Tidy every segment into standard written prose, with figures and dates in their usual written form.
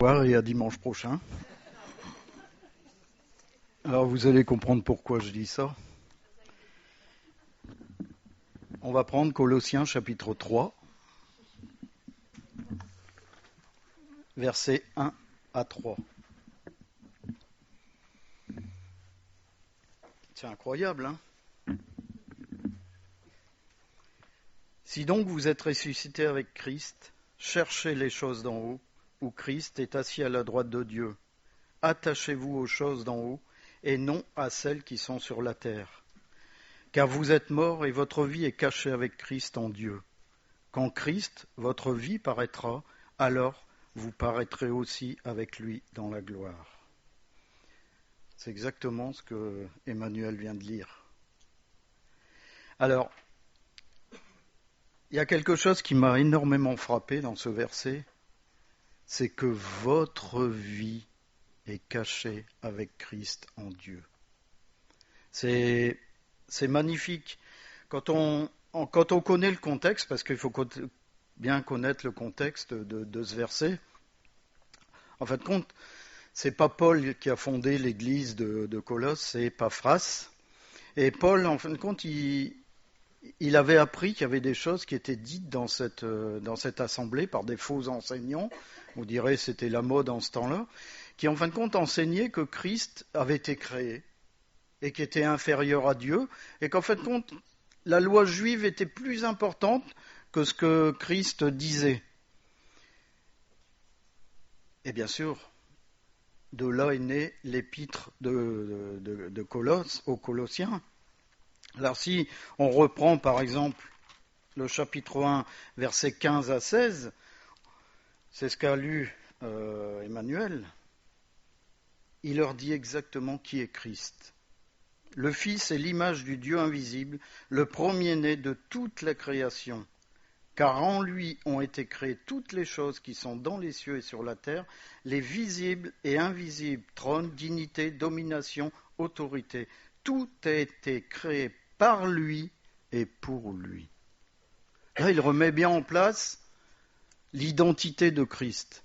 Et à dimanche prochain. Alors vous allez comprendre pourquoi je dis ça. On va prendre Colossiens chapitre 3, versets 1 à 3. C'est incroyable, hein ? Si donc vous êtes ressuscités avec Christ, cherchez les choses d'en haut, où Christ est assis à la droite de Dieu. Attachez-vous aux choses d'en haut, et non à celles qui sont sur la terre. Car vous êtes morts et votre vie est cachée avec Christ en Dieu. Quand Christ, votre vie, paraîtra, alors vous paraîtrez aussi avec lui dans la gloire. C'est exactement ce que Emmanuel vient de lire. Alors, il y a quelque chose qui m'a énormément frappé dans ce verset, c'est que votre vie est cachée avec Christ en Dieu. C'est magnifique. Quand on connaît le contexte, parce qu'il faut bien connaître le contexte de ce verset, en fin de compte, c'est pas Paul qui a fondé l'église de Colosse, c'est Epaphras. Et Paul, en fin de compte, il avait appris qu'il y avait des choses qui étaient dites dans cette assemblée par des faux enseignants, on dirait que c'était la mode en ce temps-là, qui en fin de compte enseignaient que Christ avait été créé et qui était inférieur à Dieu, et qu'en fin de compte, la loi juive était plus importante que ce que Christ disait. Et bien sûr, de là est né l'épître de Colosse aux Colossiens. Alors si on reprend par exemple le chapitre 1, versets 15 à 16, c'est ce qu'a lu Emmanuel, il leur dit exactement qui est Christ. Le Fils est l'image du Dieu invisible, le premier-né de toute la création. Car en lui ont été créées toutes les choses qui sont dans les cieux et sur la terre, les visibles et invisibles, trônes, dignités, domination, autorité. Tout a été créé par lui et pour lui. Là, il remet bien en place l'identité de Christ.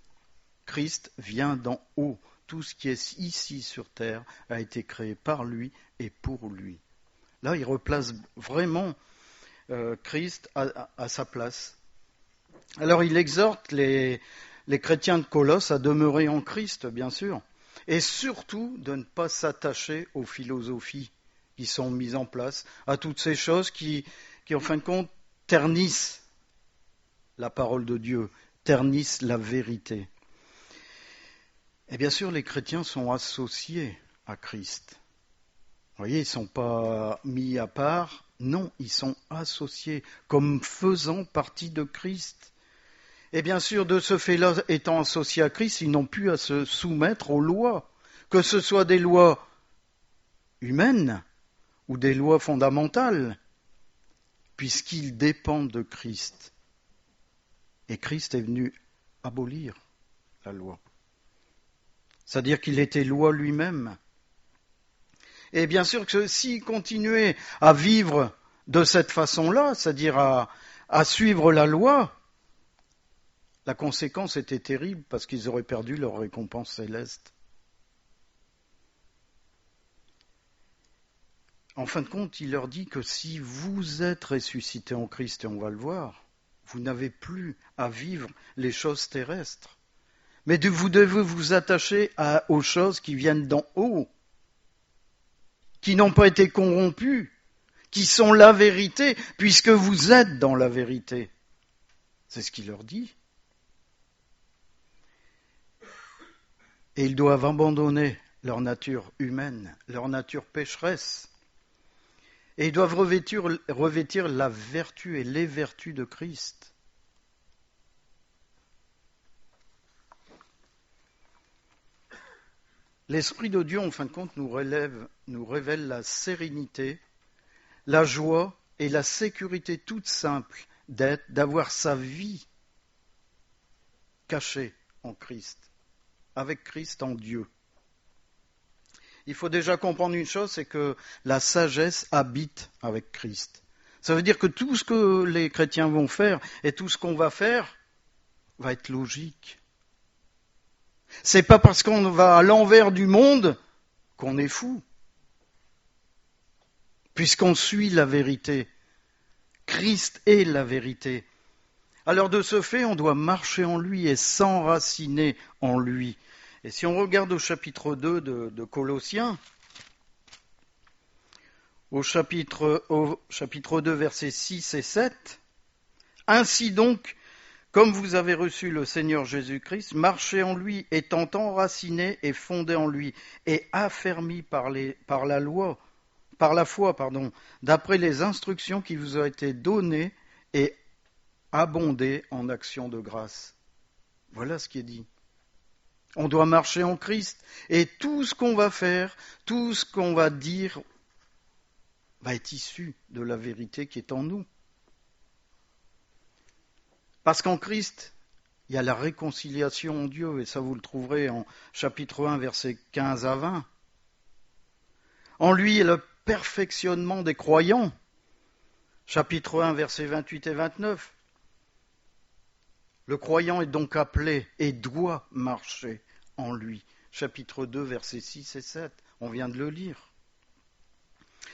Christ vient d'en haut. Tout ce qui est ici sur terre a été créé par lui et pour lui. Là, il replace vraiment Christ à sa place. Alors, il exhorte les chrétiens de Colosse à demeurer en Christ, bien sûr, et surtout de ne pas s'attacher aux philosophies qui sont mises en place, à toutes ces choses qui en fin de compte, ternissent la parole de Dieu, ternissent la vérité. Et bien sûr, les chrétiens sont associés à Christ. Vous voyez, ils ne sont pas mis à part, non, ils sont associés comme faisant partie de Christ. Et bien sûr, de ce fait-là, étant associés à Christ, ils n'ont plus à se soumettre aux lois, que ce soit des lois humaines ou des lois fondamentales, puisqu'ils dépendent de Christ. Et Christ est venu abolir la loi. C'est-à-dire qu'il était loi lui-même. Et bien sûr que s'ils continuaient à vivre de cette façon-là, c'est-à-dire à suivre la loi, la conséquence était terrible parce qu'ils auraient perdu leur récompense céleste. En fin de compte, il leur dit que si vous êtes ressuscités en Christ, et on va le voir, vous n'avez plus à vivre les choses terrestres. Mais vous devez vous attacher aux choses qui viennent d'en haut, qui n'ont pas été corrompues, qui sont la vérité, puisque vous êtes dans la vérité. C'est ce qu'il leur dit. Et ils doivent abandonner leur nature humaine, leur nature pécheresse. Et ils doivent revêtir la vertu et les vertus de Christ. L'Esprit de Dieu, en fin de compte, nous révèle la sérénité, la joie et la sécurité toute simple d'avoir sa vie cachée en Christ, avec Christ en Dieu. Il faut déjà comprendre une chose, c'est que la sagesse habite avec Christ. Ça veut dire que tout ce que les chrétiens vont faire et tout ce qu'on va faire va être logique. C'est pas parce qu'on va à l'envers du monde qu'on est fou. Puisqu'on suit la vérité. Christ est la vérité. Alors de ce fait, on doit marcher en lui et s'enraciner en lui. Et si on regarde au chapitre 2 de Colossiens, au chapitre 2, versets 6 et 7, « Ainsi donc, comme vous avez reçu le Seigneur Jésus-Christ, marchez en lui, étant enracinés et fondés en lui, et affermis par la foi, d'après les instructions qui vous ont été données, et abondez en actions de grâce. » Voilà ce qui est dit. On doit marcher en Christ, et tout ce qu'on va faire, tout ce qu'on va dire, va être issu de la vérité qui est en nous. Parce qu'en Christ, il y a la réconciliation en Dieu, et ça vous le trouverez en chapitre 1, versets 15 à 20. En lui, il y a le perfectionnement des croyants, chapitre 1, versets 28 et 29. Le croyant est donc appelé et doit marcher en lui, chapitre 2, versets 6 et 7. On vient de le lire.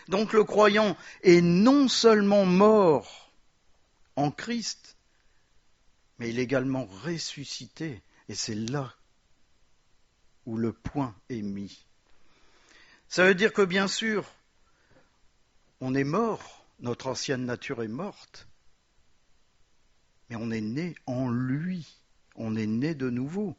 Donc le croyant est non seulement mort en Christ, mais il est également ressuscité. Et c'est là où le point est mis. Ça veut dire que bien sûr, on est mort, notre ancienne nature est morte, mais on est né en lui, on est né de nouveau.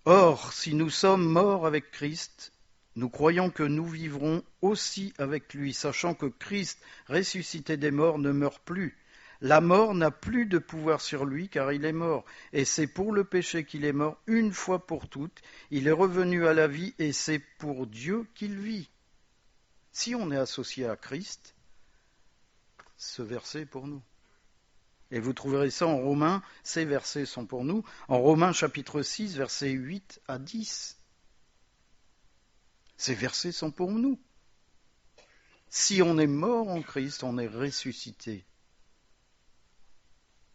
Or, si nous sommes morts avec Christ, nous croyons que nous vivrons aussi avec lui, sachant que Christ, ressuscité des morts, ne meurt plus. La mort n'a plus de pouvoir sur lui, car il est mort. Et c'est pour le péché qu'il est mort une fois pour toutes. Il est revenu à la vie, et c'est pour Dieu qu'il vit. Si on est associé à Christ, ce verset est pour nous. Et vous trouverez ça en Romains, ces versets sont pour nous, en Romains chapitre 6, versets 8 à 10. Ces versets sont pour nous. Si on est mort en Christ, on est ressuscité.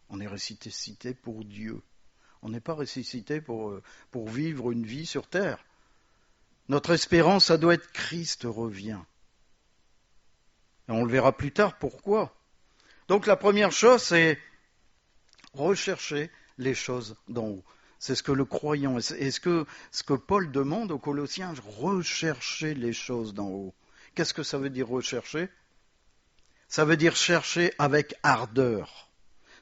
On est ressuscité pour Dieu. On n'est pas ressuscité pour vivre une vie sur terre. Notre espérance, ça doit être Christ revient. Et on le verra plus tard pourquoi. Donc la première chose, c'est rechercher les choses d'en haut. C'est ce que le croyant, et ce que Paul demande aux Colossiens, rechercher les choses d'en haut. Qu'est-ce que ça veut dire rechercher? Ça veut dire chercher avec ardeur.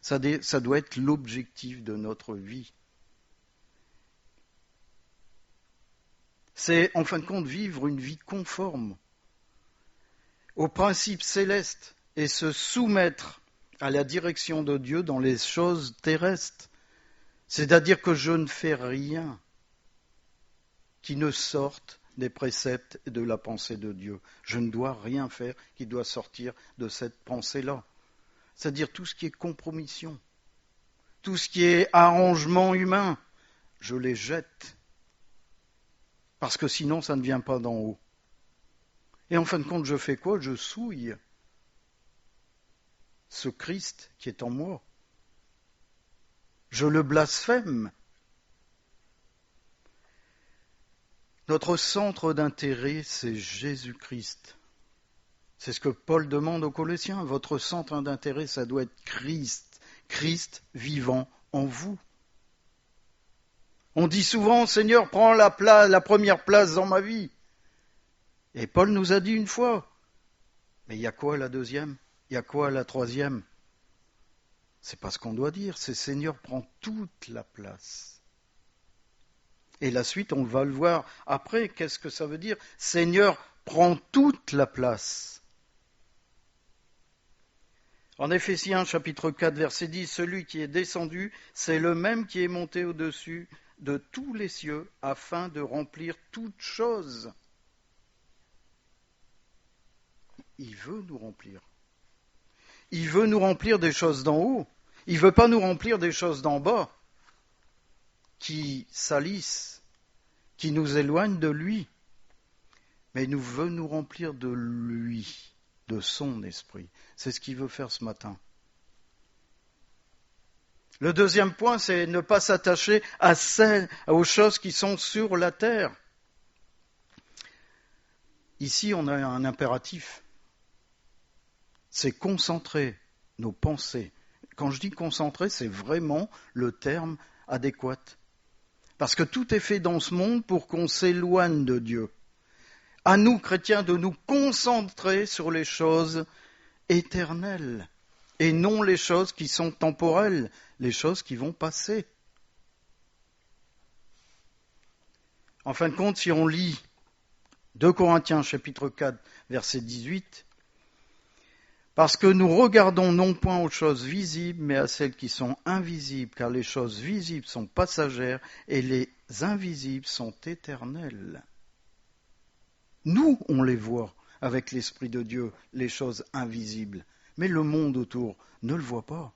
Ça doit être l'objectif de notre vie. C'est en fin de compte vivre une vie conforme aux principes célestes et se soumettre à la direction de Dieu dans les choses terrestres. C'est-à-dire que je ne fais rien qui ne sorte des préceptes et de la pensée de Dieu. Je ne dois rien faire qui doit sortir de cette pensée-là. C'est-à-dire tout ce qui est compromission, tout ce qui est arrangement humain, je les jette. Parce que sinon, ça ne vient pas d'en haut. Et en fin de compte, je fais quoi? Je souille ce Christ qui est en moi. Je le blasphème. Notre centre d'intérêt, c'est Jésus-Christ. C'est ce que Paul demande aux Colossiens. Votre centre d'intérêt, ça doit être Christ. Christ vivant en vous. On dit souvent, Seigneur, prends la première place dans ma vie. Et Paul nous a dit une fois, mais il y a quoi à la deuxième? Il y a quoi à la troisième? C'est pas ce qu'on doit dire, c'est Seigneur, prends toute la place. Et la suite, on va le voir après, qu'est-ce que ça veut dire? Seigneur, prends toute la place. En Éphésiens chapitre 4, verset 10, celui qui est descendu, c'est le même qui est monté au-dessus de tous les cieux afin de remplir toutes choses. Il veut nous remplir. Il veut nous remplir des choses d'en haut. Il ne veut pas nous remplir des choses d'en bas qui salissent, qui nous éloignent de lui. Mais il veut nous remplir de lui, de son esprit. C'est ce qu'il veut faire ce matin. Le deuxième point, c'est ne pas s'attacher aux choses qui sont sur la terre. Ici, on a un impératif. C'est concentrer nos pensées. Quand je dis concentrer, c'est vraiment le terme adéquat. Parce que tout est fait dans ce monde pour qu'on s'éloigne de Dieu. À nous, chrétiens, de nous concentrer sur les choses éternelles et non les choses qui sont temporelles, les choses qui vont passer. En fin de compte, si on lit 2 Corinthiens chapitre 4, verset 18, parce que nous regardons non point aux choses visibles, mais à celles qui sont invisibles, car les choses visibles sont passagères et les invisibles sont éternelles. Nous, on les voit avec l'Esprit de Dieu, les choses invisibles, mais le monde autour ne le voit pas.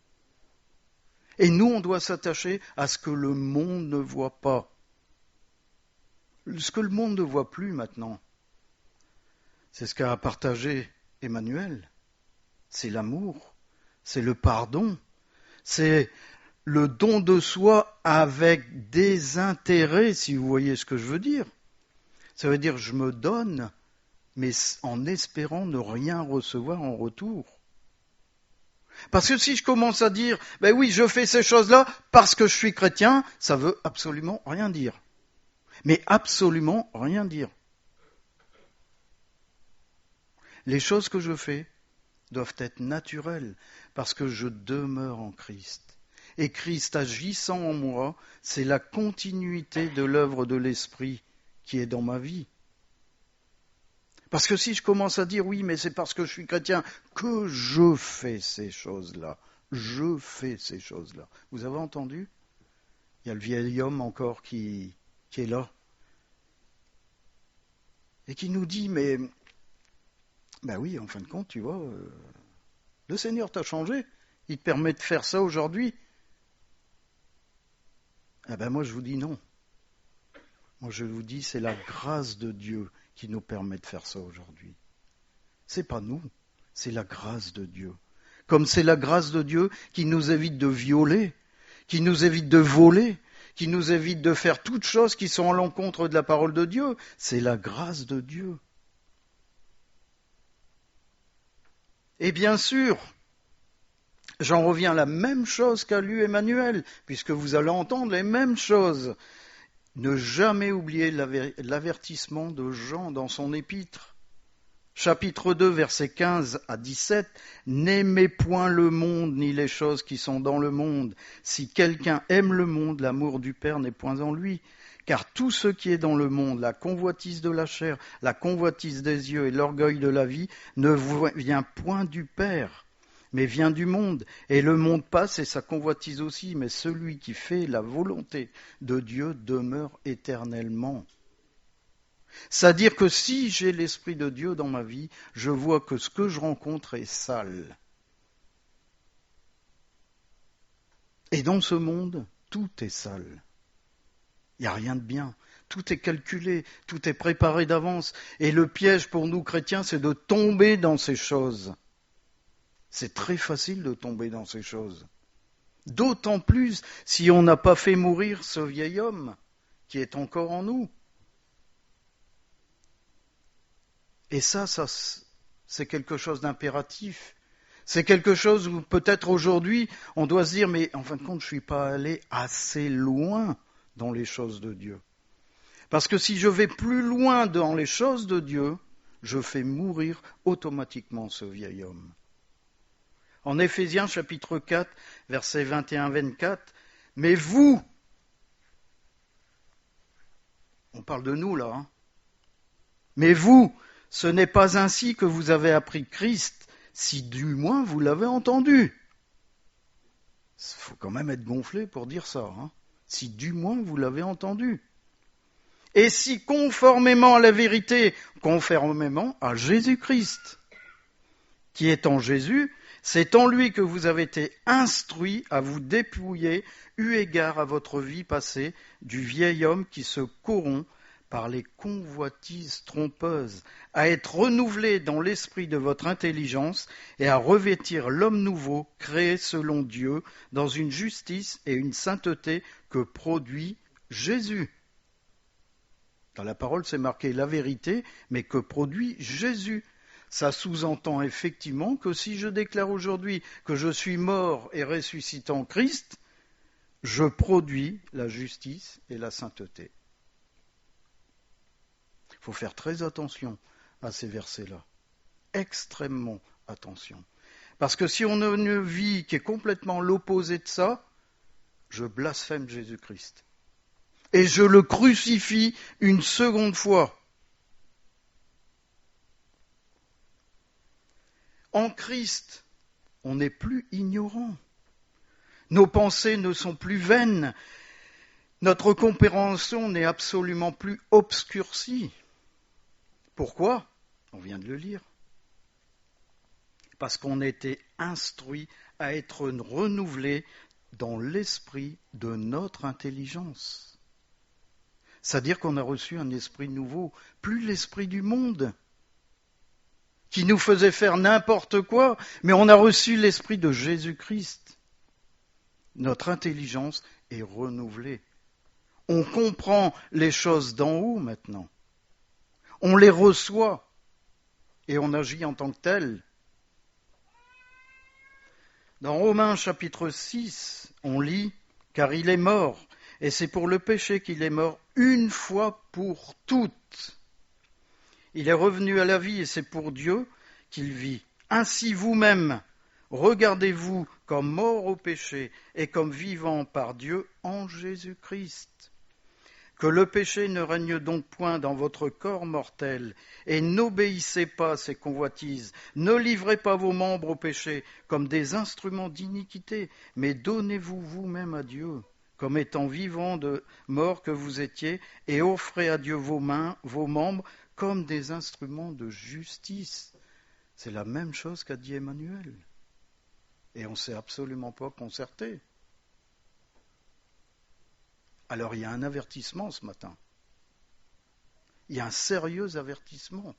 Et nous, on doit s'attacher à ce que le monde ne voit pas. Ce que le monde ne voit plus maintenant, c'est ce qu'a partagé Emmanuel. C'est l'amour, c'est le pardon, c'est le don de soi avec des intérêts, si vous voyez ce que je veux dire. Ça veut dire je me donne, mais en espérant ne rien recevoir en retour. Parce que si je commence à dire, ben oui, je fais ces choses-là parce que je suis chrétien, ça veut absolument rien dire. Mais absolument rien dire. Les choses que je fais doivent être naturelles, parce que je demeure en Christ. Et Christ agissant en moi, c'est la continuité de l'œuvre de l'Esprit qui est dans ma vie. Parce que si je commence à dire, oui, mais c'est parce que je suis chrétien que je fais ces choses-là, je fais ces choses-là. Vous avez entendu ? Il y a le vieil homme encore qui est là, et qui nous dit, mais... Ben oui, en fin de compte, tu vois, le Seigneur t'a changé, il te permet de faire ça aujourd'hui. Eh ben moi je vous dis non. Moi je vous dis, c'est la grâce de Dieu qui nous permet de faire ça aujourd'hui. C'est pas nous, c'est la grâce de Dieu. Comme c'est la grâce de Dieu qui nous évite de violer, qui nous évite de voler, qui nous évite de faire toutes choses qui sont à l'encontre de la parole de Dieu. C'est la grâce de Dieu. Et bien sûr, j'en reviens à la même chose qu'a lu Emmanuel, puisque vous allez entendre les mêmes choses. Ne jamais oublier l'avertissement de Jean dans son épître. Chapitre 2, versets 15 à 17. « N'aimez point le monde, ni les choses qui sont dans le monde. Si quelqu'un aime le monde, l'amour du Père n'est point en lui. Car tout ce qui est dans le monde, la convoitise de la chair, la convoitise des yeux et l'orgueil de la vie, ne vient point du Père, mais vient du monde. Et le monde passe et sa convoitise aussi, mais celui qui fait la volonté de Dieu demeure éternellement. » C'est-à-dire que si j'ai l'Esprit de Dieu dans ma vie, je vois que ce que je rencontre est sale. Et dans ce monde, tout est sale. Il n'y a rien de bien. Tout est calculé, tout est préparé d'avance. Et le piège pour nous chrétiens, c'est de tomber dans ces choses. C'est très facile de tomber dans ces choses. D'autant plus si on n'a pas fait mourir ce vieil homme qui est encore en nous. Et ça, c'est quelque chose d'impératif. C'est quelque chose où peut-être aujourd'hui, on doit se dire, mais en fin de compte, je ne suis pas allé assez loin dans les choses de Dieu. Parce que si je vais plus loin dans les choses de Dieu, je fais mourir automatiquement ce vieil homme. En Éphésiens chapitre 4, versets 21-24, « Mais vous, on parle de nous là, hein, mais vous, ce n'est pas ainsi que vous avez appris Christ, si du moins vous l'avez entendu. » Il faut quand même être gonflé pour dire ça, hein. Si du moins vous l'avez entendu. Et si conformément à la vérité, conformément à Jésus-Christ, qui est en Jésus, c'est en lui que vous avez été instruits à vous dépouiller, eu égard à votre vie passée, du vieil homme qui se corrompt par les convoitises trompeuses, à être renouvelés dans l'esprit de votre intelligence et à revêtir l'homme nouveau, créé selon Dieu, dans une justice et une sainteté que produit Jésus. Dans la parole, c'est marqué la vérité, mais que produit Jésus. Ça sous-entend effectivement que si je déclare aujourd'hui que je suis mort et ressuscité en Christ, je produis la justice et la sainteté. Il faut faire très attention à ces versets-là. Extrêmement attention. Parce que si on a une vie qui est complètement l'opposé de ça, je blasphème Jésus-Christ. Et je le crucifie une seconde fois. En Christ, on n'est plus ignorant. Nos pensées ne sont plus vaines. Notre compréhension n'est absolument plus obscurcie. Pourquoi ? On vient de le lire. Parce qu'on a été instruit à être renouvelé dans l'esprit de notre intelligence. C'est-à-dire qu'on a reçu un esprit nouveau, plus l'esprit du monde, qui nous faisait faire n'importe quoi, mais on a reçu l'esprit de Jésus-Christ. Notre intelligence est renouvelée. On comprend les choses d'en haut maintenant. On les reçoit et on agit en tant que tel. Dans Romains chapitre 6, on lit « Car il est mort, et c'est pour le péché qu'il est mort une fois pour toutes. Il est revenu à la vie et c'est pour Dieu qu'il vit. Ainsi vous-même, regardez-vous comme mort au péché et comme vivant par Dieu en Jésus-Christ. Que le péché ne règne donc point dans votre corps mortel, et n'obéissez pas à ses convoitises, ne livrez pas vos membres au péché comme des instruments d'iniquité, mais donnez-vous vous-même à Dieu, comme étant vivants de mort que vous étiez, et offrez à Dieu vos membres comme des instruments de justice. C'est la même chose qu'a dit Emmanuel. Et on ne s'est absolument pas concerté. Alors il y a un avertissement ce matin. Il y a un sérieux avertissement.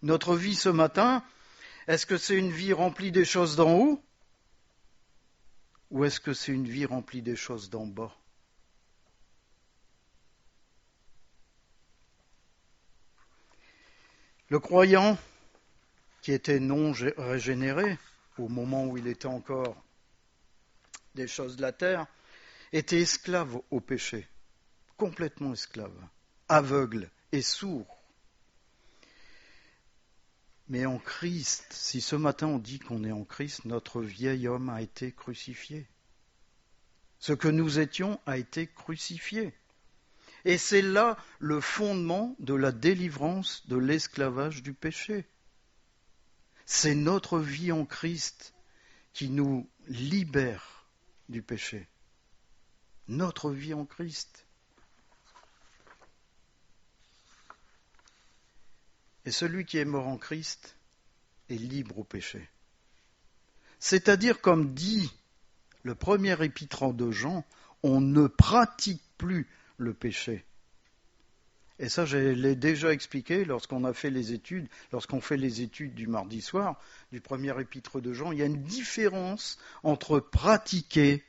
Notre vie ce matin, est-ce que c'est une vie remplie des choses d'en haut ? Ou est-ce que c'est une vie remplie des choses d'en bas ? Le croyant qui était non régénéré, au moment où il était encore des choses de la terre, était esclave au péché, complètement esclave, aveugle et sourd. Mais en Christ, si ce matin on dit qu'on est en Christ, notre vieil homme a été crucifié. Ce que nous étions a été crucifié. Et c'est là le fondement de la délivrance de l'esclavage du péché. C'est notre vie en Christ qui nous libère du péché. Notre vie en Christ. Et celui qui est mort en Christ est libre au péché. C'est-à-dire, comme dit le premier épître de Jean, on ne pratique plus le péché. Et ça, je l'ai déjà expliqué lorsqu'on fait les études du mardi soir, du premier épître de Jean. Il y a une différence entre pratiquer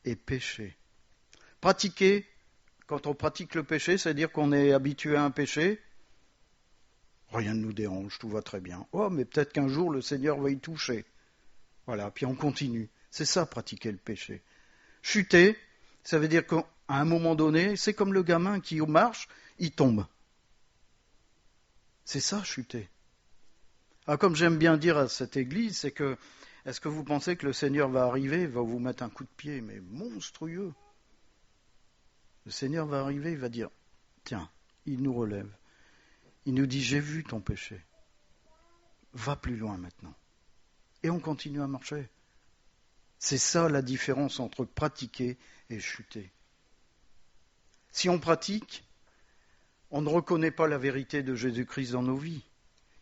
et péché. Pratiquer, quand on pratique le péché, c'est-à-dire qu'on est habitué à un péché, rien ne nous dérange, tout va très bien. Oh, mais peut-être qu'un jour le Seigneur va y toucher. Voilà, puis on continue. C'est ça, pratiquer le péché. Chuter, ça veut dire qu'à un moment donné, c'est comme le gamin qui marche, il tombe. C'est ça, chuter. Alors, comme j'aime bien dire à cette église, c'est que, est-ce que vous pensez que le Seigneur va arriver, va vous mettre un coup de pied, mais monstrueux? Le Seigneur va arriver, il va dire, tiens, il nous relève. Il nous dit, j'ai vu ton péché. Va plus loin maintenant. Et on continue à marcher. C'est ça la différence entre pratiquer et chuter. Si on pratique, on ne reconnaît pas la vérité de Jésus-Christ dans nos vies.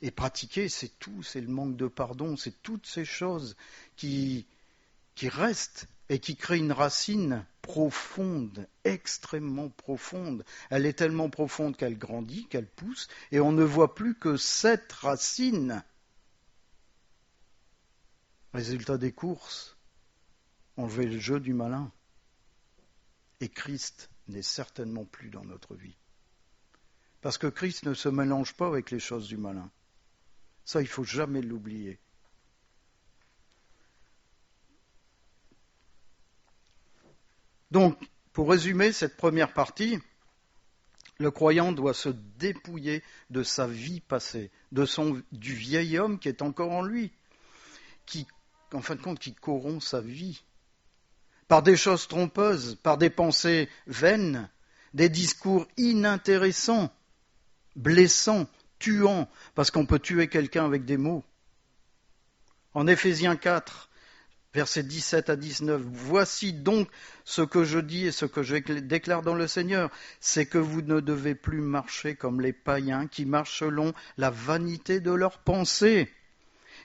Et pratiquer, c'est tout, c'est le manque de pardon, c'est toutes ces choses qui restent et qui crée une racine profonde, extrêmement profonde. Elle est tellement profonde qu'elle grandit, qu'elle pousse, et on ne voit plus que cette racine. Résultat des courses, on fait le jeu du malin. Et Christ n'est certainement plus dans notre vie. Parce que Christ ne se mélange pas avec les choses du malin. Ça, il ne faut jamais l'oublier. Donc, pour résumer cette première partie, le croyant doit se dépouiller de sa vie passée, du vieil homme qui est encore en lui, qui, en fin de compte, qui corrompt sa vie, par des choses trompeuses, par des pensées vaines, des discours inintéressants, blessants, tuants, parce qu'on peut tuer quelqu'un avec des mots. En Éphésiens 4, versets 17 à 19, « Voici donc ce que je dis et ce que je déclare dans le Seigneur, c'est que vous ne devez plus marcher comme les païens qui marchent selon la vanité de leurs pensées.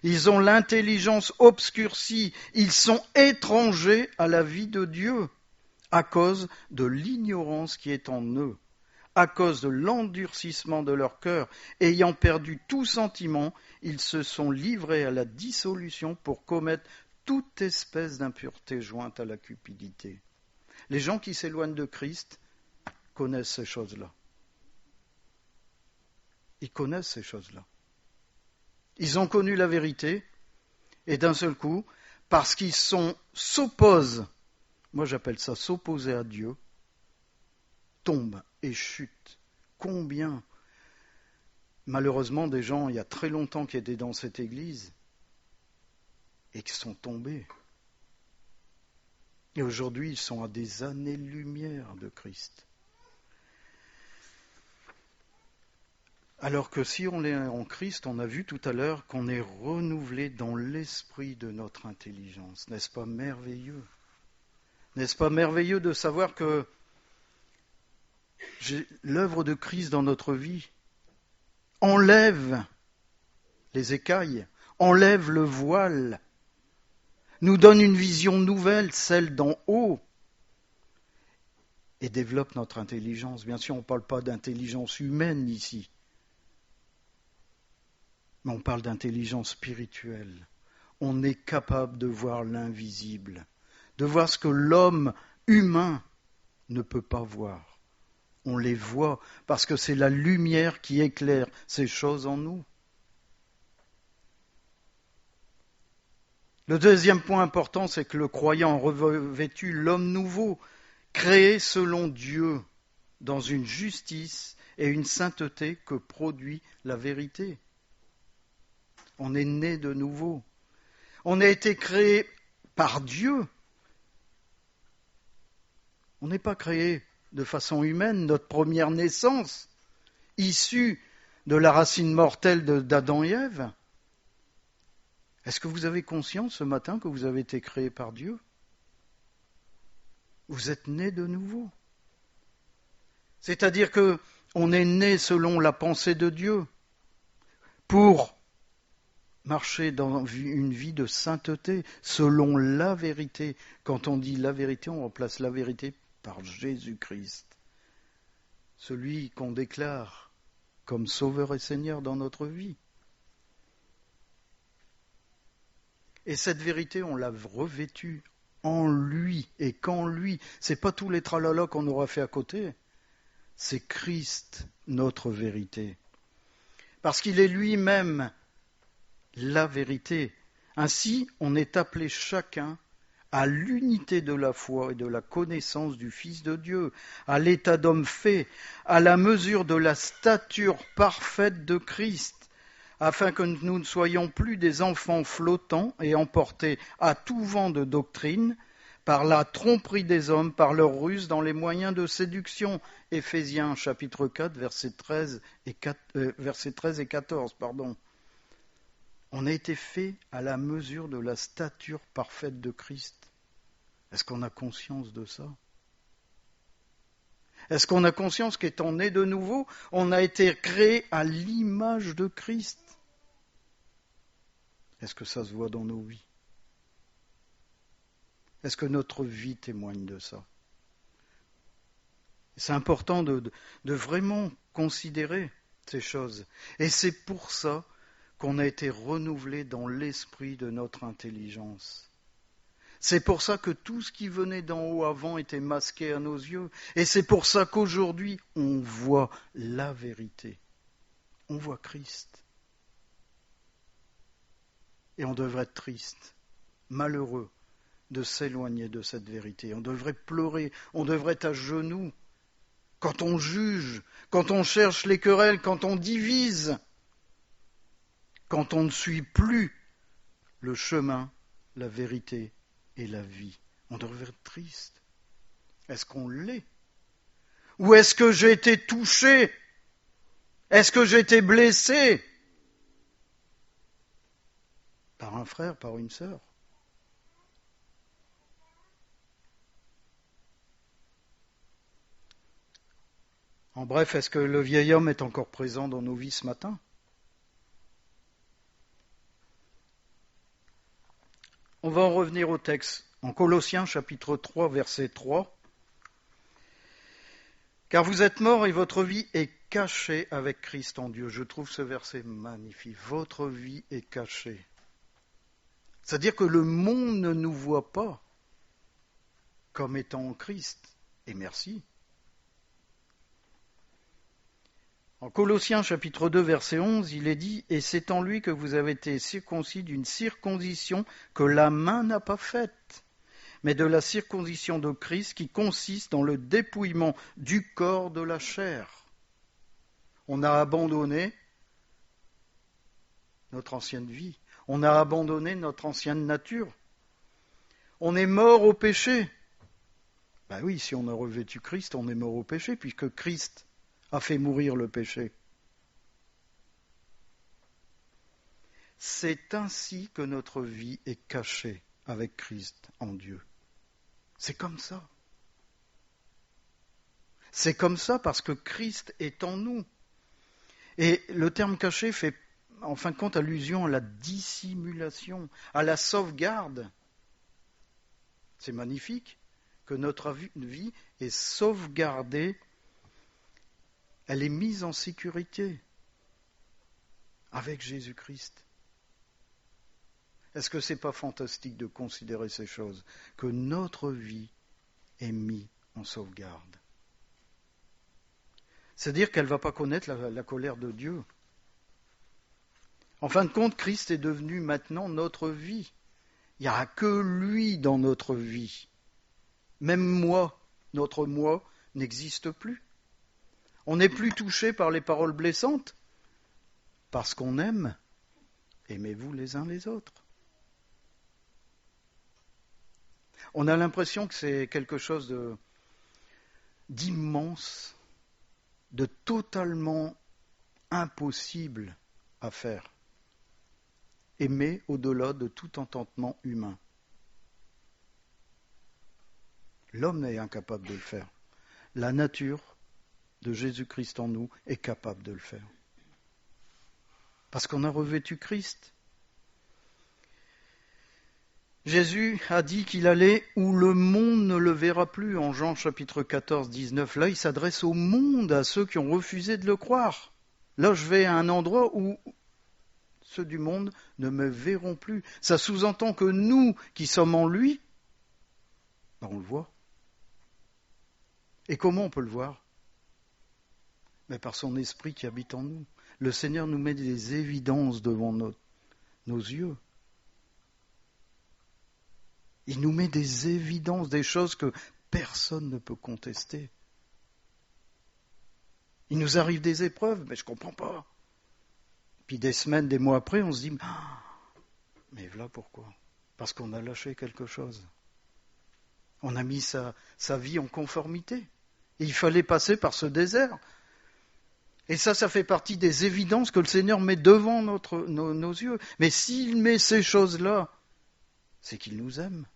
Ils ont l'intelligence obscurcie, ils sont étrangers à la vie de Dieu à cause de l'ignorance qui est en eux, à cause de l'endurcissement de leur cœur, ayant perdu tout sentiment, ils se sont livrés à la dissolution pour commettre toute espèce d'impureté jointe à la cupidité. » Les gens qui s'éloignent de Christ connaissent ces choses-là. Ils connaissent ces choses-là. Ils ont connu la vérité, et d'un seul coup, parce qu'ils s'opposent, moi j'appelle ça s'opposer à Dieu, tombent et chutent. Combien, malheureusement, des gens, il y a très longtemps, qui étaient dans cette église, et qui sont tombés. Et aujourd'hui, ils sont à des années-lumière de Christ. Alors que si on est en Christ, on a vu tout à l'heure qu'on est renouvelé dans l'esprit de notre intelligence. N'est-ce pas merveilleux ? N'est-ce pas merveilleux de savoir que l'œuvre de Christ dans notre vie enlève les écailles, enlève le voile, nous donne une vision nouvelle, celle d'en haut, et développe notre intelligence. Bien sûr, on ne parle pas d'intelligence humaine ici, mais on parle d'intelligence spirituelle. On est capable de voir l'invisible, de voir ce que l'homme humain ne peut pas voir. On les voit parce que c'est la lumière qui éclaire ces choses en nous. Le deuxième point important, c'est que le croyant revêtu l'homme nouveau, créé selon Dieu, dans une justice et une sainteté que produit la vérité. On est né de nouveau. On a été créé par Dieu. On n'est pas créé de façon humaine, notre première naissance, issue de la racine mortelle d'Adam et Ève. Est-ce que vous avez conscience ce matin que vous avez été créé par Dieu ? Vous êtes né de nouveau. C'est-à-dire que on est né selon la pensée de Dieu pour marcher dans une vie de sainteté, selon la vérité. Quand on dit la vérité, on remplace la vérité par Jésus-Christ, celui qu'on déclare comme Sauveur et Seigneur dans notre vie. Et cette vérité, on l'a revêtue en lui et qu'en lui. C'est pas tous les tralala qu'on aura fait à côté. C'est Christ, notre vérité. Parce qu'il est lui-même la vérité. Ainsi, on est appelé chacun à l'unité de la foi et de la connaissance du Fils de Dieu, à l'état d'homme fait, à la mesure de la stature parfaite de Christ, afin que nous ne soyons plus des enfants flottants et emportés à tout vent de doctrine, par la tromperie des hommes, par leur ruse dans les moyens de séduction. Éphésiens chapitre 4, versets 13 et 14. On a été fait à la mesure de la stature parfaite de Christ. Est-ce qu'on a conscience de ça ? Est-ce qu'on a conscience qu'étant né de nouveau, on a été créé à l'image de Christ ? Est-ce que ça se voit dans nos vies ? Est-ce que notre vie témoigne de ça? C'est important de vraiment considérer ces choses. Et c'est pour ça qu'on a été renouvelé dans l'esprit de notre intelligence. C'est pour ça que tout ce qui venait d'en haut avant était masqué à nos yeux. Et c'est pour ça qu'aujourd'hui, on voit la vérité. On voit Christ. Et on devrait être triste, malheureux de s'éloigner de cette vérité. On devrait pleurer, on devrait être à genoux. Quand on juge, quand on cherche les querelles, quand on divise, quand on ne suit plus le chemin, la vérité et la vie, on devrait être triste. Est-ce qu'on l'est? Ou est-ce que j'ai été touché? Est-ce que j'ai été blessé par un frère, par une sœur? En bref, est-ce que le vieil homme est encore présent dans nos vies ce matin? On va en revenir au texte. En Colossiens chapitre 3, verset 3. Car vous êtes morts et votre vie est cachée avec Christ en Dieu. Je trouve ce verset magnifique. Votre vie est cachée. C'est-à-dire que le monde ne nous voit pas comme étant en Christ. Et merci. En Colossiens chapitre 2 verset 11, il est dit « Et c'est en lui que vous avez été circoncis d'une circoncision que la main n'a pas faite, mais de la circoncision de Christ qui consiste dans le dépouillement du corps de la chair. » On a abandonné notre ancienne vie, on a abandonné notre ancienne nature, on est mort au péché. Ben oui, si on a revêtu Christ, on est mort au péché, puisque Christ a fait mourir le péché. C'est ainsi que notre vie est cachée avec Christ en Dieu. C'est comme ça. C'est comme ça parce que Christ est en nous. Et le terme caché fait en fin de compte allusion à la dissimulation, à la sauvegarde. C'est magnifique que notre vie est sauvegardée. Elle est mise en sécurité avec Jésus-Christ. Est-ce que ce n'est pas fantastique de considérer ces choses? Que notre vie est mise en sauvegarde. C'est-à-dire qu'elle ne va pas connaître la colère de Dieu. En fin de compte, Christ est devenu maintenant notre vie. Il n'y a que lui dans notre vie. Même moi, notre moi, n'existe plus. On n'est plus touché par les paroles blessantes, parce qu'on aime. Aimez-vous les uns les autres. On a l'impression que c'est quelque chose d'immense, de totalement impossible à faire. Aimer au-delà de tout entendement humain. L'homme est incapable de le faire. La nature de Jésus-Christ en nous est capable de le faire. Parce qu'on a revêtu Christ. Jésus a dit qu'il allait où le monde ne le verra plus, en Jean chapitre 14, 19. Là, il s'adresse au monde, à ceux qui ont refusé de le croire. Là, je vais à un endroit où ceux du monde ne me verront plus. Ça sous-entend que nous, qui sommes en lui, on le voit. Et comment on peut le voir? Mais par son esprit qui habite en nous. Le Seigneur nous met des évidences devant nos yeux. Il nous met des évidences, des choses que personne ne peut contester. Il nous arrive des épreuves, mais je ne comprends pas. Puis des semaines, des mois après, on se dit, mais voilà pourquoi. Parce qu'on a lâché quelque chose. On a mis sa vie en conformité. Et il fallait passer par ce désert. Et ça fait partie des évidences que le Seigneur met devant nos yeux. Mais s'il met ces choses-là, c'est qu'il nous aime.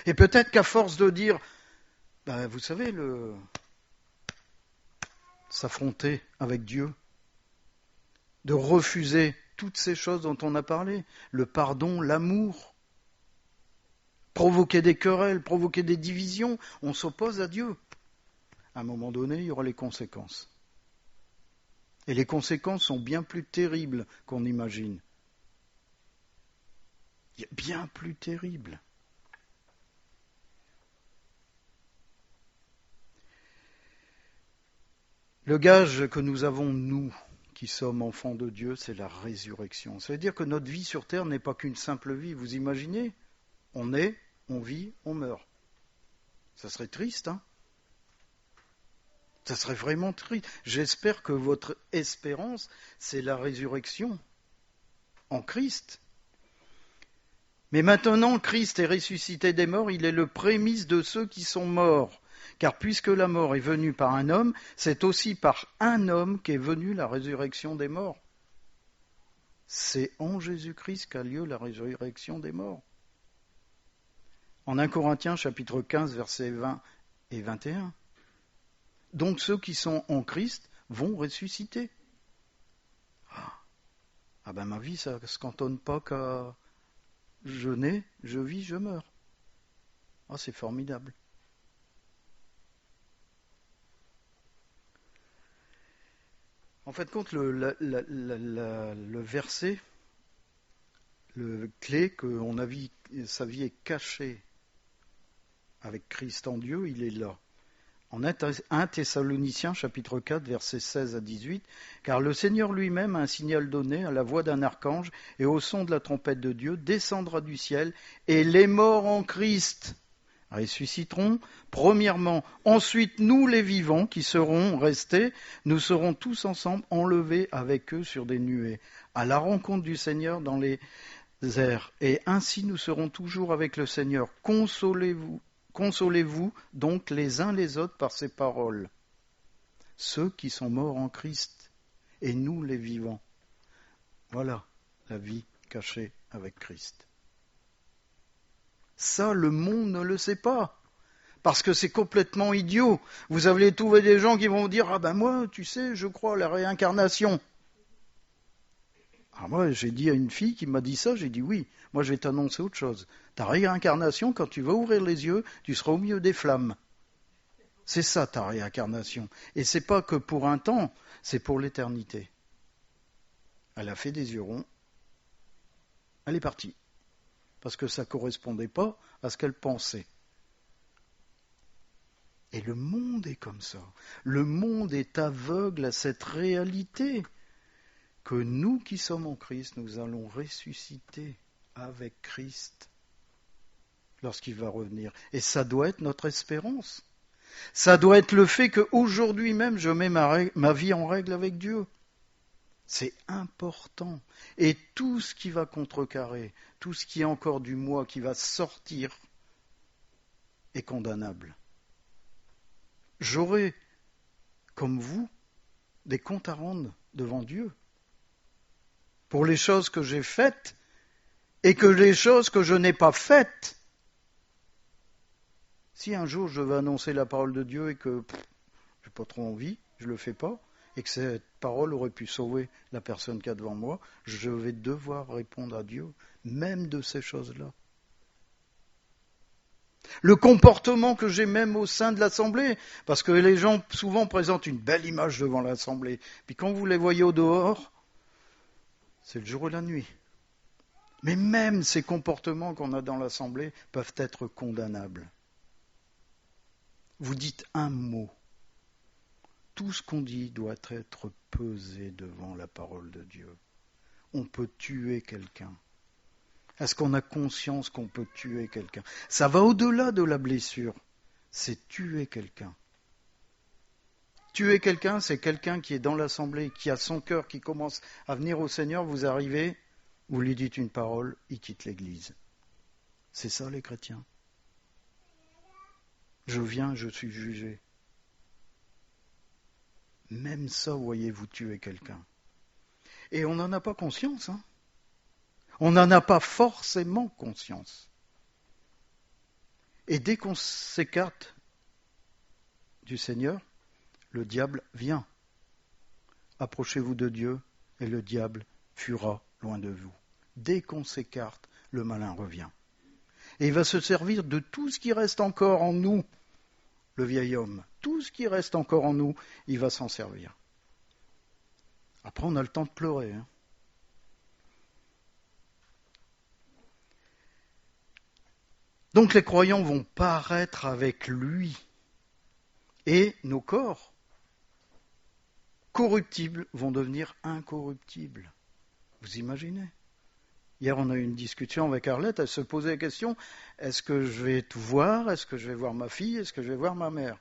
Et peut-être qu'à force de dire, vous savez, s'affronter avec Dieu, de refuser toutes ces choses dont on a parlé, le pardon, l'amour, provoquer des querelles, provoquer des divisions. On s'oppose à Dieu. À un moment donné, il y aura les conséquences. Et les conséquences sont bien plus terribles qu'on imagine. Bien plus terribles. Le gage que nous avons, nous, qui sommes enfants de Dieu, c'est la résurrection. Ça veut dire que notre vie sur terre n'est pas qu'une simple vie. Vous imaginez ? On est, on vit, on meurt. Ça serait triste, hein ? Ça serait vraiment triste. J'espère que votre espérance, c'est la résurrection en Christ. Mais maintenant, Christ est ressuscité des morts, il est le prémisse de ceux qui sont morts. Car puisque la mort est venue par un homme, c'est aussi par un homme qu'est venue la résurrection des morts. C'est en Jésus-Christ qu'a lieu la résurrection des morts. En 1 Corinthiens chapitre 15, versets 20 et 21. Donc ceux qui sont en Christ vont ressusciter. Ah ben ma vie, ça ne se cantonne pas qu'à je nais, je vis, je meurs. Ah, c'est formidable. En fait, compte le verset, le clé qu'on a vu, sa vie est cachée avec Christ en Dieu, il est là. En 1 Thessaloniciens, chapitre 4, versets 16 à 18, « Car le Seigneur lui-même a un signal donné à la voix d'un archange et au son de la trompette de Dieu descendra du ciel, et les morts en Christ ressusciteront, premièrement. Ensuite, nous les vivants qui serons restés, nous serons tous ensemble enlevés avec eux sur des nuées, à la rencontre du Seigneur dans les airs. Et ainsi nous serons toujours avec le Seigneur. Consolez-vous donc les uns les autres par ces paroles. Ceux qui sont morts en Christ, et nous les vivants. Voilà la vie cachée avec Christ. Ça, le monde ne le sait pas, parce que c'est complètement idiot. Vous allez trouver des gens qui vont vous dire « Ah ben moi, tu sais, je crois à la réincarnation. » Ah moi, j'ai dit à une fille qui m'a dit ça, j'ai dit « Oui, moi je vais t'annoncer autre chose. Ta réincarnation, quand tu vas ouvrir les yeux, tu seras au milieu des flammes. » C'est ça ta réincarnation. Et c'est pas que pour un temps, c'est pour l'éternité. Elle a fait des yeux ronds, elle est partie. Parce que ça ne correspondait pas à ce qu'elle pensait. Et le monde est comme ça. Le monde est aveugle à cette réalité que nous qui sommes en Christ, nous allons ressusciter avec Christ lorsqu'il va revenir. Et ça doit être notre espérance. Ça doit être le fait qu'aujourd'hui même, je mets ma vie en règle avec Dieu. C'est important. Et tout ce qui va contrecarrer, tout ce qui est encore du moi, qui va sortir, est condamnable. J'aurai, comme vous, des comptes à rendre devant Dieu pour les choses que j'ai faites et que les choses que je n'ai pas faites. Si un jour je veux annoncer la parole de Dieu et que je n'ai pas trop envie, je ne le fais pas, et que cette parole aurait pu sauver la personne qui est devant moi, je vais devoir répondre à Dieu, même de ces choses-là. Le comportement que j'ai même au sein de l'Assemblée, parce que les gens souvent présentent une belle image devant l'Assemblée, puis quand vous les voyez au dehors, c'est le jour et la nuit. Mais même ces comportements qu'on a dans l'Assemblée peuvent être condamnables. Vous dites un mot. Tout ce qu'on dit doit être pesé devant la parole de Dieu. On peut tuer quelqu'un. Est-ce qu'on a conscience qu'on peut tuer quelqu'un ? Ça va au-delà de la blessure. C'est tuer quelqu'un. Tuer quelqu'un, c'est quelqu'un qui est dans l'assemblée, qui a son cœur, qui commence à venir au Seigneur. Vous arrivez, vous lui dites une parole, il quitte l'église. C'est ça les chrétiens. Je viens, je suis jugé. Même ça, voyez-vous, tuer quelqu'un. Et on n'en a pas conscience, hein. On n'en a pas forcément conscience. Et dès qu'on s'écarte du Seigneur, le diable vient. Approchez-vous de Dieu et le diable fuira loin de vous. Dès qu'on s'écarte, le malin revient. Et il va se servir de tout ce qui reste encore en nous, le vieil homme. Tout ce qui reste encore en nous, il va s'en servir. Après, on a le temps de pleurer. Donc les croyants vont paraître avec lui. Et nos corps corruptibles vont devenir incorruptibles. Vous imaginez ? Hier, on a eu une discussion avec Arlette, elle se posait la question, est-ce que je vais tout voir ? Est-ce que je vais voir ma fille ? Est-ce que je vais voir ma mère ?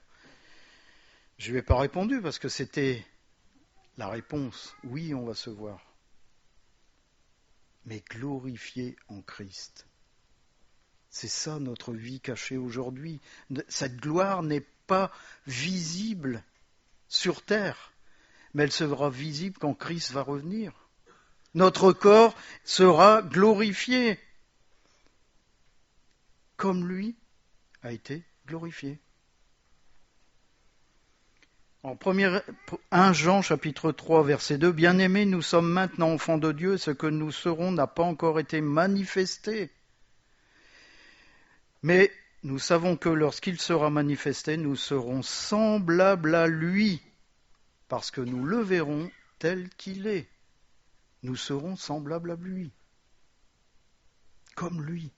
Je ne lui ai pas répondu parce que c'était la réponse. Oui, on va se voir. Mais glorifié en Christ. C'est ça notre vie cachée aujourd'hui. Cette gloire n'est pas visible sur terre, mais elle sera visible quand Christ va revenir. Notre corps sera glorifié, comme lui a été glorifié. En 1 Jean chapitre 3 verset 2, Bien-aimés, nous sommes maintenant enfants de Dieu, et ce que nous serons n'a pas encore été manifesté. Mais nous savons que lorsqu'il sera manifesté, nous serons semblables à lui, parce que nous le verrons tel qu'il est. Nous serons semblables à lui, comme lui.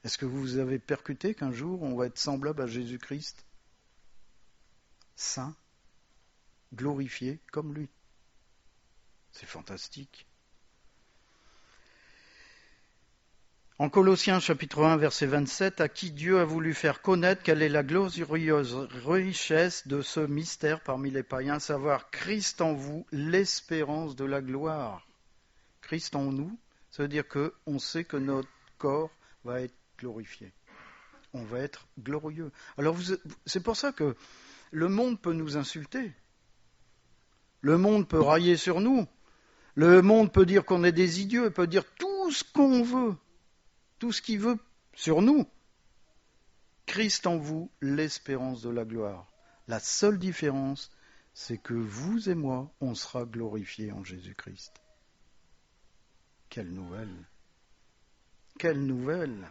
Est-ce que vous avez percuté qu'un jour on va être semblable à Jésus-Christ ? Saint, glorifié comme lui. C'est fantastique. En Colossiens chapitre 1 verset 27, à qui Dieu a voulu faire connaître quelle est la glorieuse richesse de ce mystère parmi les païens, savoir Christ en vous, l'espérance de la gloire. Christ en nous, ça veut dire qu'on sait que notre corps va être glorifié. On va être glorieux. Alors c'est pour ça que le monde peut nous insulter. Le monde peut railler sur nous. Le monde peut dire qu'on est des idiots. Il peut dire tout ce qu'on veut. Tout ce qu'il veut sur nous. Christ en vous, l'espérance de la gloire. La seule différence, c'est que vous et moi, on sera glorifiés en Jésus-Christ. Quelle nouvelle! Quelle nouvelle!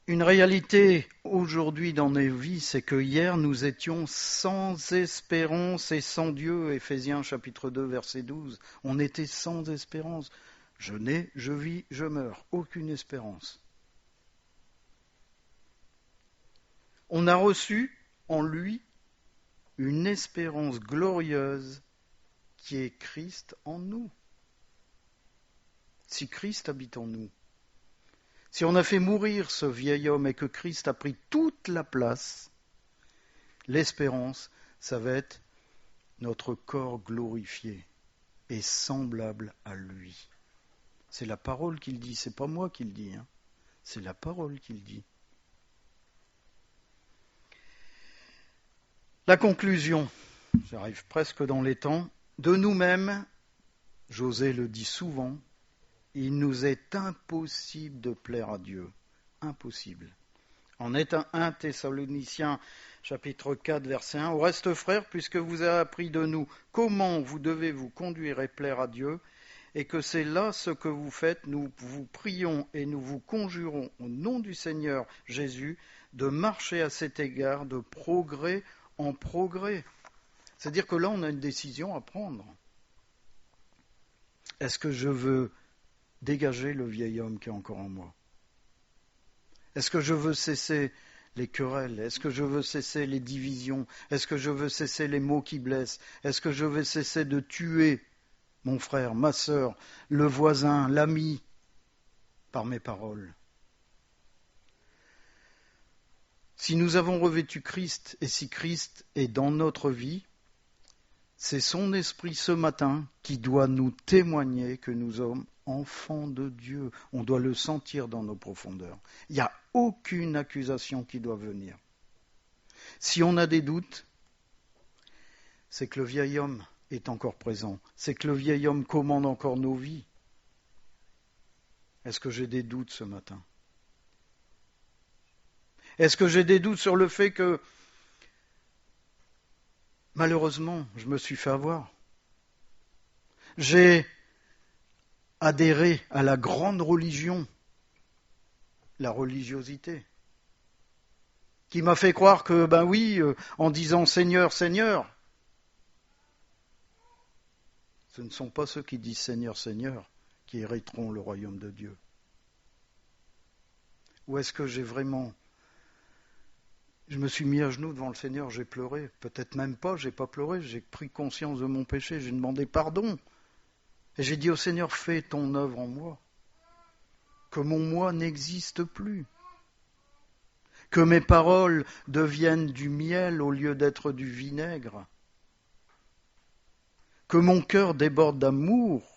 Une réalité aujourd'hui dans nos vies, c'est que hier nous étions sans espérance et sans Dieu. Éphésiens chapitre 2 verset 12. On était sans espérance. Je nais, je vis, je meurs. Aucune espérance. On a reçu en lui une espérance glorieuse qui est Christ en nous. Si Christ habite en nous, si on a fait mourir ce vieil homme et que Christ a pris toute la place, l'espérance, ça va être notre corps glorifié et semblable à lui. C'est la parole qu'il dit, c'est pas moi qui le dis, c'est la parole qu'il dit. La conclusion, j'arrive presque dans les temps, de nous-mêmes, José le dit souvent, il nous est impossible de plaire à Dieu. Impossible. En 1 Thessaloniciens chapitre 4 verset 1, au reste frères, puisque vous avez appris de nous comment vous devez vous conduire et plaire à Dieu, et que c'est là ce que vous faites, nous vous prions et nous vous conjurons au nom du Seigneur Jésus de marcher à cet égard de progrès en progrès. C'est-à-dire que là, on a une décision à prendre. Est-ce que je veux dégager le vieil homme qui est encore en moi ? Est-ce que je veux cesser les querelles ? Est-ce que je veux cesser les divisions ? Est-ce que je veux cesser les mots qui blessent ? Est-ce que je veux cesser de tuer mon frère, ma sœur, le voisin, l'ami, par mes paroles? Si nous avons revêtu Christ et si Christ est dans notre vie, c'est son esprit ce matin qui doit nous témoigner que nous sommes enfants de Dieu. On doit le sentir dans nos profondeurs. Il n'y a aucune accusation qui doit venir. Si on a des doutes, c'est que le vieil homme est encore présent. C'est que le vieil homme commande encore nos vies. Est-ce que j'ai des doutes ce matin ? Est-ce que j'ai des doutes sur le fait que, malheureusement, je me suis fait avoir ? J'ai adhérer à la grande religion, la religiosité, qui m'a fait croire que, ben oui, en disant Seigneur, Seigneur, ce ne sont pas ceux qui disent Seigneur, Seigneur qui hériteront le royaume de Dieu. Ou est-ce que je me suis mis à genoux devant le Seigneur, j'ai pleuré? Peut-être même pas, j'ai pas pleuré, j'ai pris conscience de mon péché, j'ai demandé pardon. Et j'ai dit au Seigneur, fais ton œuvre en moi. Que mon moi n'existe plus. Que mes paroles deviennent du miel au lieu d'être du vinaigre. Que mon cœur déborde d'amour.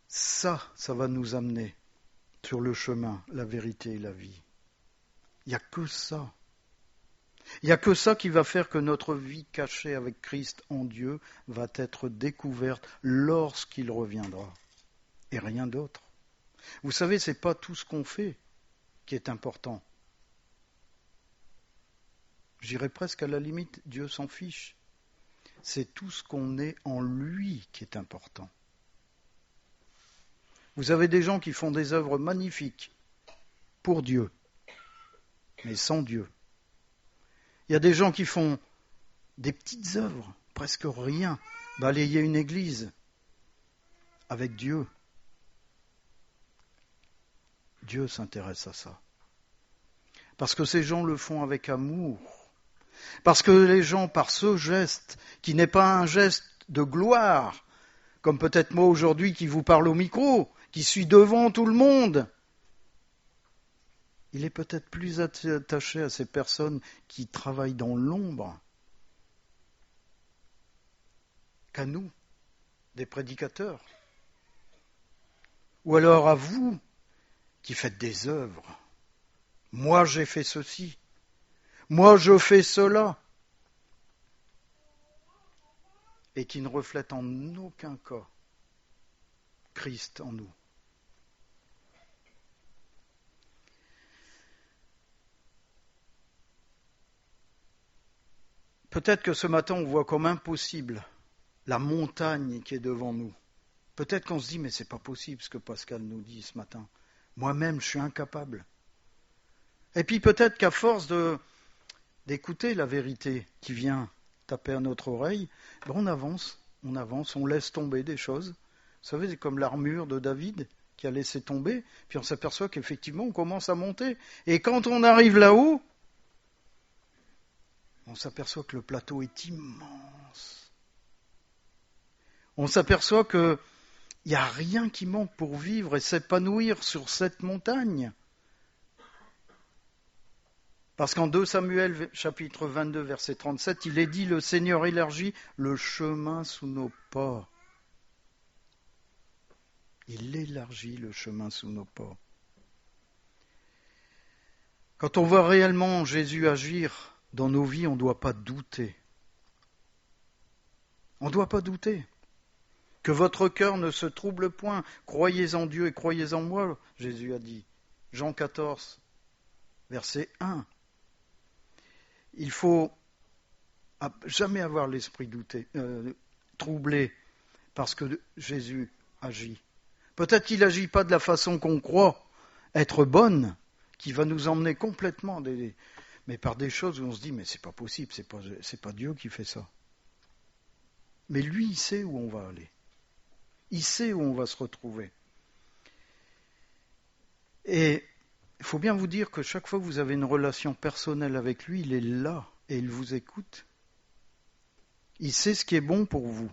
Ça va nous amener sur le chemin, la vérité et la vie. Il n'y a que ça. Il n'y a que ça qui va faire que notre vie cachée avec Christ en Dieu va être découverte lorsqu'il reviendra. Et rien d'autre. Vous savez, ce n'est pas tout ce qu'on fait qui est important. J'irais presque à la limite, Dieu s'en fiche. C'est tout ce qu'on est en lui qui est important. Vous avez des gens qui font des œuvres magnifiques pour Dieu, mais sans Dieu. Il y a des gens qui font des petites œuvres, presque rien, balayer une église avec Dieu. Dieu s'intéresse à ça. Parce que ces gens le font avec amour. Parce que les gens, par ce geste, qui n'est pas un geste de gloire, comme peut-être moi aujourd'hui qui vous parle au micro, qui suis devant tout le monde, il est peut-être plus attaché à ces personnes qui travaillent dans l'ombre qu'à nous, des prédicateurs. Ou alors à vous, qui faites des œuvres. Moi j'ai fait ceci. Moi je fais cela. Et qui ne reflètent en aucun cas Christ en nous. Peut-être que ce matin on voit comme impossible la montagne qui est devant nous. Peut-être qu'on se dit mais c'est pas possible ce que Pascal nous dit ce matin. Moi-même je suis incapable. Et puis peut-être qu'à force d'écouter la vérité qui vient taper à notre oreille, on avance, on laisse tomber des choses. Vous savez, c'est comme l'armure de David qui a laissé tomber, puis on s'aperçoit qu'effectivement on commence à monter. Et quand on arrive là-haut, on s'aperçoit que le plateau est immense. On s'aperçoit qu'il n'y a rien qui manque pour vivre et s'épanouir sur cette montagne. Parce qu'en 2 Samuel, chapitre 22, verset 37, il est dit, le Seigneur élargit le chemin sous nos pas. Il élargit le chemin sous nos pas. Quand on voit réellement Jésus agir dans nos vies, on ne doit pas douter. On ne doit pas douter. Que votre cœur ne se trouble point. Croyez en Dieu et croyez en moi, Jésus a dit. Jean 14, verset 1. Il faut jamais avoir l'esprit troublé parce que Jésus agit. Peut-être qu'il n'agit pas de la façon qu'on croit être bonne, qui va nous emmener complètement, mais par des choses où on se dit mais c'est pas possible, c'est pas Dieu qui fait ça. Mais lui, il sait où on va aller. Il sait où on va se retrouver. Et il faut bien vous dire que chaque fois que vous avez une relation personnelle avec lui, il est là et il vous écoute. Il sait ce qui est bon pour vous.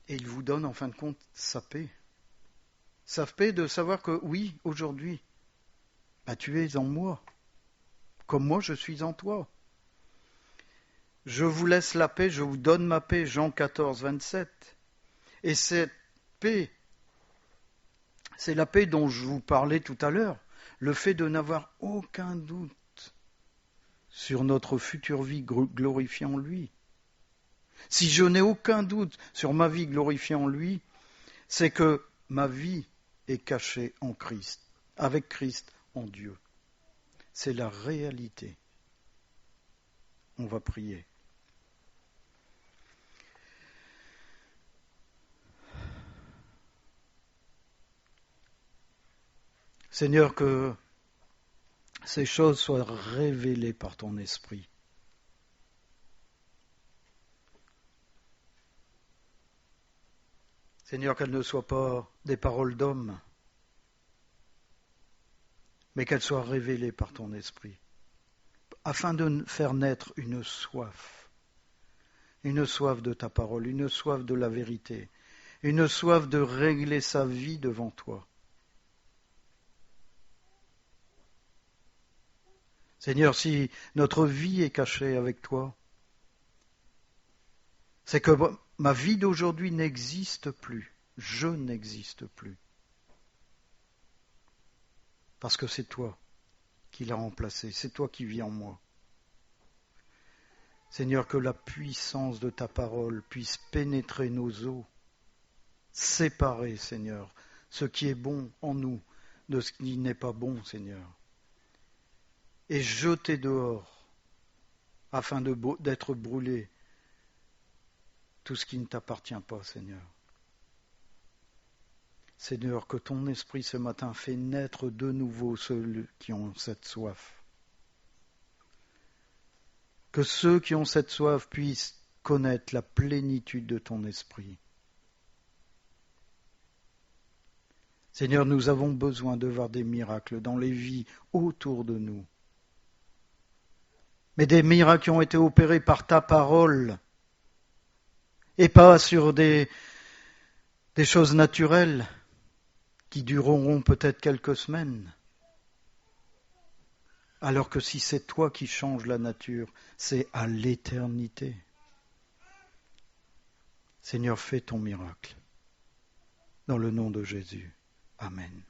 Et il vous donne en fin de compte sa paix. Sa paix de savoir que oui, aujourd'hui, tu es en moi, comme moi je suis en toi. Je vous laisse la paix, je vous donne ma paix, Jean 14, 27. Et cette paix, c'est la paix dont je vous parlais tout à l'heure, le fait de n'avoir aucun doute sur notre future vie glorifiée en lui. Si je n'ai aucun doute sur ma vie glorifiée en lui, c'est que ma vie est cachée en Christ, avec Christ en Dieu. C'est la réalité. On va prier. Seigneur, que ces choses soient révélées par ton esprit. Seigneur, qu'elles ne soient pas des paroles d'hommes, mais qu'elles soient révélées par ton esprit, afin de faire naître une soif de ta parole, une soif de la vérité, une soif de régler sa vie devant toi. Seigneur, si notre vie est cachée avec toi, c'est que ma vie d'aujourd'hui n'existe plus, je n'existe plus, parce que c'est toi qui l'as remplacé, c'est toi qui vis en moi. Seigneur, que la puissance de ta parole puisse pénétrer nos os, séparer, Seigneur, ce qui est bon en nous de ce qui n'est pas bon, Seigneur, et jeter dehors, afin d'être brûlé, tout ce qui ne t'appartient pas, Seigneur. Seigneur, que ton esprit ce matin fait naître de nouveau ceux qui ont cette soif. Que ceux qui ont cette soif puissent connaître la plénitude de ton esprit. Seigneur, nous avons besoin de voir des miracles dans les vies autour de nous. Mais des miracles qui ont été opérés par ta parole et pas sur des choses naturelles qui dureront peut-être quelques semaines. Alors que si c'est toi qui changes la nature, c'est à l'éternité. Seigneur, fais ton miracle. Dans le nom de Jésus. Amen.